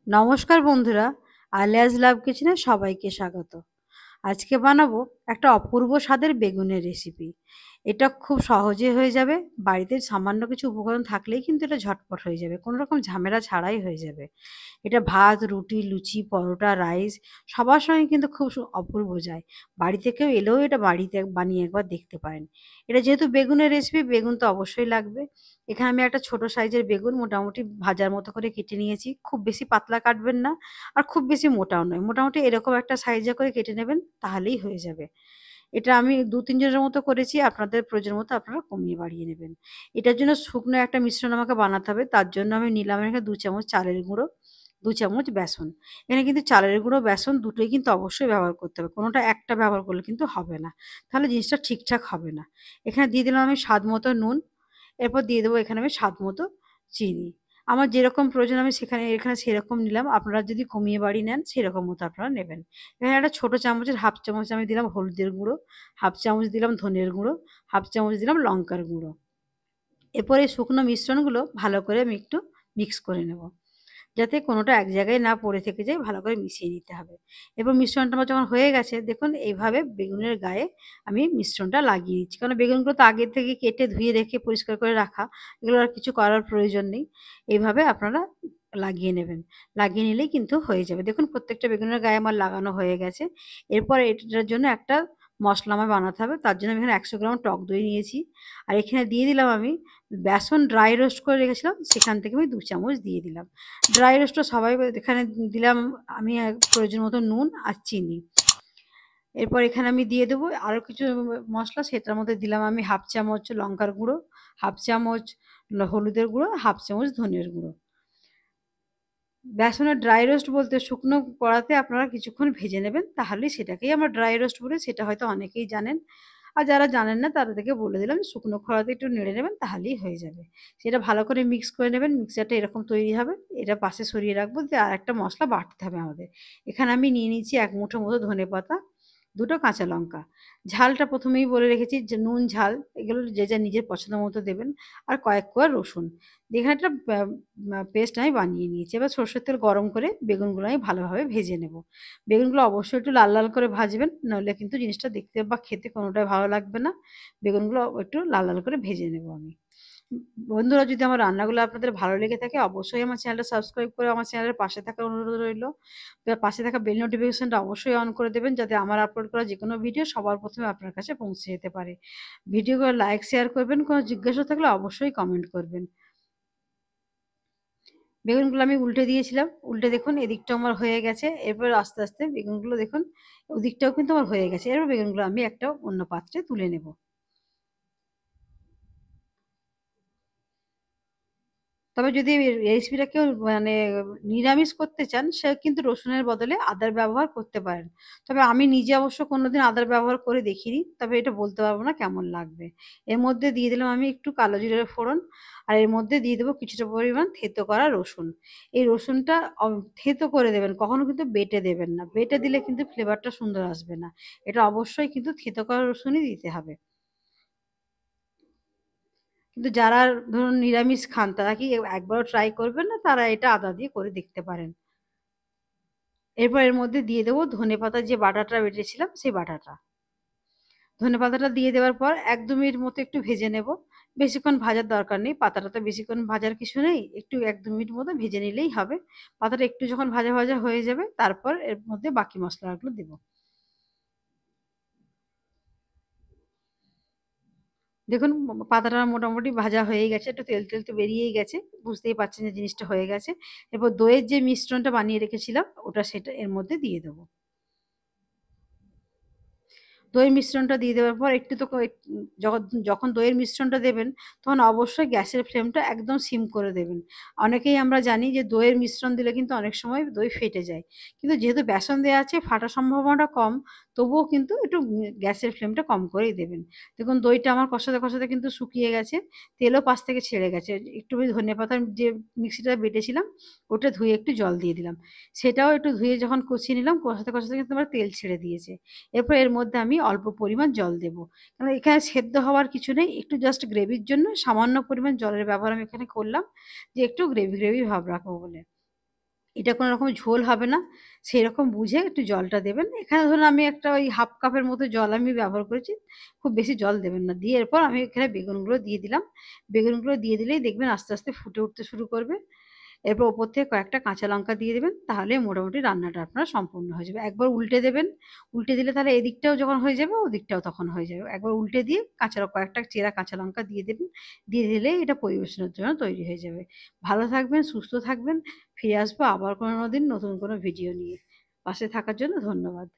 নমস্কার বন্ধুরা, আলিয়াস লাভ কিচেনে সবাইকে স্বাগত। আজকে বানাবো একটা অপূর্ব স্বাদের বেগুনের রেসিপি। এটা খুব সহজে হয়ে যাবে। বাড়িতে সামান্য কিছু উপকরণ থাকলেই কিন্তু এটা ঝটপট হয়ে যাবে, কোনো রকম ঝামেলা ছাড়াই হয়ে যাবে। এটা ভাত, রুটি, লুচি, পরোটা, রাইস সবার সঙ্গে কিন্তু খুব অপূর্ব যায়। বাড়িতে কেউ এলেও এটা বাড়িতে বানিয়ে একবার দেখতে পারেন। এটা যেহেতু বেগুনের রেসিপি, বেগুন তো অবশ্যই লাগবে। এখানে আমি একটা ছোট সাইজের বেগুন মোটামুটি ভাজার মতো করে কেটে নিয়েছি। খুব বেশি পাতলা কাটবেন না, আর খুব বেশি মোটাও নয়। মোটামুটি এরকম একটা সাইজে করে কেটে নেবেন, তাহলেই হয়ে যাবে। এটা আমি ২-৩ জনের মতো করেছি। আপনাদের প্রয়োজন মতো আপনারা কমিয়ে বাড়িয়ে নেবেন। এটার জন্য শুকনো একটা মিশ্রণ আমাকে বানাতে হবে। তার জন্য আমি নিলাম এখানে ২ চামচ চালের গুঁড়ো, ২ চামচ বেসন। এখানে কিন্তু চালের গুঁড়ো, বেসন দুটোই কিন্তু অবশ্যই ব্যবহার করতে হবে। কোনোটা একটা ব্যবহার করলে কিন্তু হবে না। তাহলে জিনিসটা ঠিকঠাক হবে না। এখানে দিয়ে দিলাম আমি স্বাদ মতো নুন। এরপর দিয়ে দেবো এখানে আমি স্বাদ মতো চিনি। আমার যেরকম প্রয়োজন আমি এখানে সেরকম নিলাম। আপনারা যদি কমিয়ে বাড়িয়ে নেন সেরকম মতো আপনারা নেবেন। এখানে একটা ছোট চামচের 1/2 চামচ আমি দিলাম হলুদের গুঁড়ো, 1/2 চামচ দিলাম ধনের গুঁড়ো, 1/2 চামচ দিলাম লঙ্কার গুঁড়ো। এরপর এই শুকনো মিশ্রণগুলো ভালো করে আমি একটু মিক্স করে নেব। যাতে কোনোটা এক জায়গায় না পড়ে থেকে যায়, ভালো করে মিশিয়ে নিতে হবে। এরপর মিশ্রণটা আমার যখন হয়ে গেছে, দেখুন এইভাবে বেগুনের গায়ে আমি মিশ্রণটা লাগিয়ে দিচ্ছি। কারণ বেগুনগুলো তো আগে থেকে কেটে ধুয়ে রেখে পরিষ্কার করে রাখা, এগুলো আর কিছু করার প্রয়োজন নেই। এইভাবে আপনারা লাগিয়ে নেবেন। লাগিয়ে নিলেই কিন্তু হয়ে যাবে। দেখুন প্রত্যেকটা বেগুনের গায়ে আমার লাগানো হয়ে গেছে। এরপর এটার জন্য একটা মসলা আমার বানাতে হবে। তার জন্য আমি এখানে ১০০ গ্রাম টক দই নিয়েছি। আর এখানে দিয়ে দিলাম আমি বেসন ড্রাই রোস্ট করে রেখেছিলাম, সেখান থেকে আমি ২ চামচ দিয়ে দিলাম। ড্রাই রোস্টটা সবাই এখানে দিলাম আমি প্রয়োজন মতো নুন আর চিনি। এরপর এখানে আমি দিয়ে দেবো আরো কিছু মসলা, সেটার মধ্যে দিলাম আমি 1/2 চামচ লঙ্কার গুঁড়ো, 1/2 চামচ হলুদের গুঁড়ো, 1/2 চামচ ধনের গুঁড়ো। বেসনের ড্রাই রোস্ট বলতে শুকনো কড়াতে আপনারা কিছুক্ষণ ভেজে নেবেন, তাহলেই সেটাকেই আমরা ড্রাই রোস্ট বলি। সেটা হয়তো অনেকেই জানেন। আর যারা জানেন না তাদেরকে বলে দিলাম, শুকনো খোলাতে একটু নেড়ে নেবেন, তাহলেই হয়ে যাবে। সেটা ভালো করে মিক্স করে নেবেন। মিক্সচারটা এরকম তৈরি হবে। এটা পাশে সরিয়ে রাখবো, দিয়ে আরেকটা মসলা বাটতে হবে আমাদের। এখানে আমি নিয়ে নিচ্ছি ১ মুঠো মতো ধনেপাতা, ২ টো কাঁচা লঙ্কা। ঝালটা ১ম এই বলে রেখেছি যে নুন, ঝাল এগুলো যে যার নিজের পছন্দ মতো দেবেন। আর কয়েক কোয়া রসুন। দিয়ে এখানে একটা পেস্ট আমি বানিয়ে নিয়েছি। এবার সরষের তেল গরম করে বেগুনগুলো আমি ভালোভাবে ভেজে নেব। বেগুনগুলো অবশ্যই একটু লাল, লাল করে ভাজবেন, নইলে কিন্তু জিনিসটা দেখতে বা খেতে কোনোটাই ভালো লাগবে না। বেগুনগুলো একটু লাল, লাল করে ভেজে নেব আমি। বন্ধুরা, যদি আমার রান্নাগুলো আপনাদের ভালো লেগে থাকে, অবশ্যই আমার চ্যানেলটা সাবস্ক্রাইব করে আমার চ্যানেলের পাশে থাকার অনুরোধ রইলো। পাশে থাকা বেল নোটিফিকেশনটা অবশ্যই অন করে দেবেন, যাতে আমার আপলোড করা যেকোনো ভিডিও সবার ১ম এ আপনার কাছে পৌঁছে যেতে পারে। ভিডিওগুলো লাইক, শেয়ার করবেন। কোনো জিজ্ঞাসা থাকলে অবশ্যই কমেন্ট করবেন। বেগুনগুলো আমি উল্টে দিয়েছিলাম। উল্টে দেখুন এদিকটাও আমার হয়ে গেছে। এরপর আস্তে, আস্তে বেগুনগুলো দেখুন ওদিকটাও কিন্তু আমার হয়ে গেছে। এবার বেগুনগুলো আমি একটা অন্য পাত্রে তুলে নেব। তবে যদি রেসিপিটা কেউ মানে নিরামিষ করতে চান, সে কিন্তু রসুনের বদলে আদার ব্যবহার করতে পারেন। তবে আমি নিজে অবশ্য কোনোদিন আদার ব্যবহার করে দেখিনি। তবে এটা বলতে পারব না কেমন লাগবে। এর মধ্যে দিয়ে দিলাম আমি একটু কালো জিরার ফোড়ন। আর এর মধ্যে দিয়ে দেবো কিছুটা পরিমাণ থেঁতো করা রসুন। এই রসুনটা থেঁতো করে দেবেন। কখনো কিন্তু বেটে দেবেন না। বেটে দিলে কিন্তু ফ্লেভারটা সুন্দর আসবে না। এটা অবশ্যই কিন্তু থেঁতো করা রসুনই দিতে হবে। কিন্তু যারা ধরুন নিরামিষ খান, তারা কি একবারও ট্রাই করবেন না? তারা এটা আদা দিয়ে করে দেখতে পারেন। এরপর এর মধ্যে দিয়ে দেবো ধনেপাতার যে বাটাটা বেটেছিলাম সেই বাটাটা। ধনেপাতাটা দিয়ে দেওয়ার পর ১-২ মিনিট মতো একটু ভেজে নেব। বেশিক্ষণ ভাজার দরকার নেই। পাতাটা তো বেশিক্ষণ ভাজার কিছু নেই। একটু ১-২ মিনিট মতো ভেজে নিলেই হবে। পাতাটা একটু যখন ভাজা, ভাজা হয়ে যাবে, তারপর এর মধ্যে বাকি মসলাগুলো দেব। দেখুন পাতাটা মোটামুটি ভাজা হয়েই গেছে। একটু তেল, তেল তো বেরিয়েই গেছে। বুঝতেই পারছেন যে জিনিসটা হয়ে গেছে। এরপর দইয়ের যে মিশ্রণটা বানিয়ে রেখেছিলাম, সেটা এর মধ্যে দিয়ে দেব। দইয়ের মিশ্রণটা দিয়ে দেওয়ার পর একটু তো যখন দইয়ের মিশ্রণটা দেবেন, তখন অবশ্যই গ্যাসের ফ্লেমটা একদম সিম করে দেবেন। অনেকেই আমরা জানি যে দইয়ের মিশ্রণ দিলে কিন্তু অনেক সময় দই ফেটে যায়। কিন্তু যেহেতু বেসন দেয়া আছে, ফাটার সম্ভাবনাটা কম, তবুও কিন্তু একটু গ্যাসের ফ্লেমটা কম করেই দেবেন। দেখুন দইটা আমার কষাতে, কষাতে কিন্তু শুকিয়ে গেছে। তেলও পাশ থেকে ছেড়ে গেছে। একটু ওই ধনেপাতার যে মিক্সিটা বেটেছিলাম, ওটা ধুয়ে একটু জল দিয়ে দিলাম। সেটাও একটু ধুয়ে যখন কষিয়ে নিলাম, কষাতে, কষাতে কিন্তু আমার তেল ছেড়ে দিয়েছে। এরপর এর মধ্যে আমি অল্প পরিমাণ জল দেব। কারণ এখানে সেদ্ধ হওয়ার কিছু নেই। একটু জাস্ট গ্রেভির জন্য সামান্য পরিমাণ জলের ব্যবহার আমি এখানে করলাম, যে একটু গ্রেভি, গ্রেভি ভাব রাখবো বলে। এটা কোনো রকম ঝোল হবে না। সেরকম বুঝে একটু জলটা দেবেন। এখানে ধরুন আমি একটা ওই 1/2 কাপের মতো জল আমি ব্যবহার করেছি। খুব বেশি জল দেবেন না। দিয়ে এরপর আমি এখানে বেগুনগুলো দিয়ে দিলাম। বেগুনগুলো দিয়ে দিলেই দেখবেন আস্তে, আস্তে ফুটে উঠতে শুরু করবে। এরপর ওপর থেকে কয়েকটা কাঁচা লঙ্কা দিয়ে দেবেন। তাহলেই মোটামুটি রান্নাটা আপনার সম্পূর্ণ হয়ে যাবে। একবার উল্টে দেবেন। উল্টে দিলে তাহলে এদিকটাও যখন হয়ে যাবে, ওদিকটাও তখন হয়ে যাবে। একবার উল্টে দিয়ে কয়েকটা চেরা কাঁচা লঙ্কা দিয়ে দেবেন। দিয়ে দিলেই এটা পরিবেশনের জন্য তৈরি হয়ে যাবে। ভালো থাকবেন, সুস্থ থাকবেন। ফিরে আসবো আবার কোনোদিন নতুন কোনো ভিডিও নিয়ে। পাশে থাকার জন্য ধন্যবাদ।